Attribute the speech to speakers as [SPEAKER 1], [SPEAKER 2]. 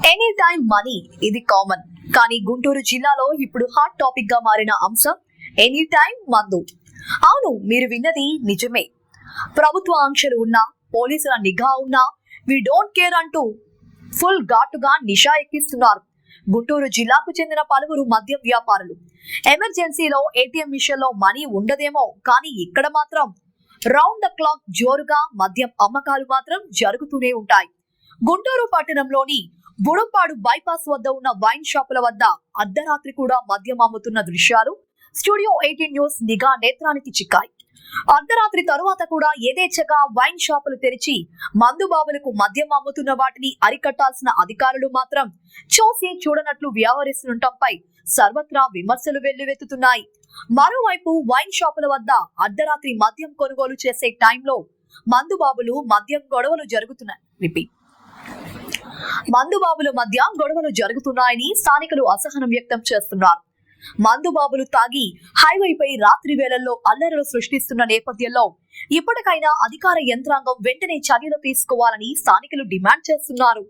[SPEAKER 1] Any time money ఇది common. కానీ గుంటూరు జిల్లాలో ఇప్పుడు హాట్ టాపిక్ గా మారిన అంశం ఎనీ టైం మందు. అవును, మీరు విన్నది నిజమే. ప్రభుత్వ ఆంక్షలు ఉన్నా, పోలీసుల నిఘా ఉన్నా, వి డోంట్ కేర్ అంటూ ఫుల్ ఘాటుగా నిషా ఎక్కిస్తున్నారు గుంటూరు జిల్లాకు చెందిన పలువురు మద్యం వ్యాపారులు. ఎమర్జెన్సీలో ఏటీఎం మిషన్ లో మనీ ఉండదేమో, కానీ ఇక్కడ మాత్రం రౌండ్ ద క్లాక్ జోరుగా మద్యం అమ్మకాలు మాత్రం జరుగుతూనే ఉంటాయి. గుంటూరు పట్టణంలోని బుడంపాడు బైపాస్ వద్ద ఉన్న వైన్ షాపుల వద్ద అర్ధరాత్రి కూడా మద్యం అమ్ముతున్న దృశ్యాలు స్టూడియో 18 న్యూస్ నిఘా నేత్రానికి చిక్కాయి. అర్ధరాత్రి తరువాత కూడా యథేచ్ఛగా వైన్ షాపులు తెరిచి మందుబాబులకు మద్యం అమ్ముతున్న వాటిని అరికట్టాల్సిన అధికారులు మాత్రం చూసి చూడనట్లు వ్యవహరిస్తుండటంపై సర్వత్రా విమర్శలు వెల్లువెత్తుతున్నాయి. మరోవైపు వైన్ షాపుల వద్ద అర్ధరాత్రి మద్యం కొనుగోలు చేసే టైంలో మందుబాబులు మద్యం గొడవలు జరుగుతున్నాయి. మందుబాబుల మధ్య గొడవలు జరుగుతున్నాయని స్థానికులు అసహనం వ్యక్తం చేస్తున్నారు. మందుబాబులు తాగి హైవేపై రాత్రి వేళల్లో అల్లర్లు సృష్టిస్తున్న నేపథ్యంలో ఇప్పటికైనా అధికార యంత్రాంగం వెంటనే చర్యలు తీసుకోవాలని స్థానికులు డిమాండ్ చేస్తున్నారు.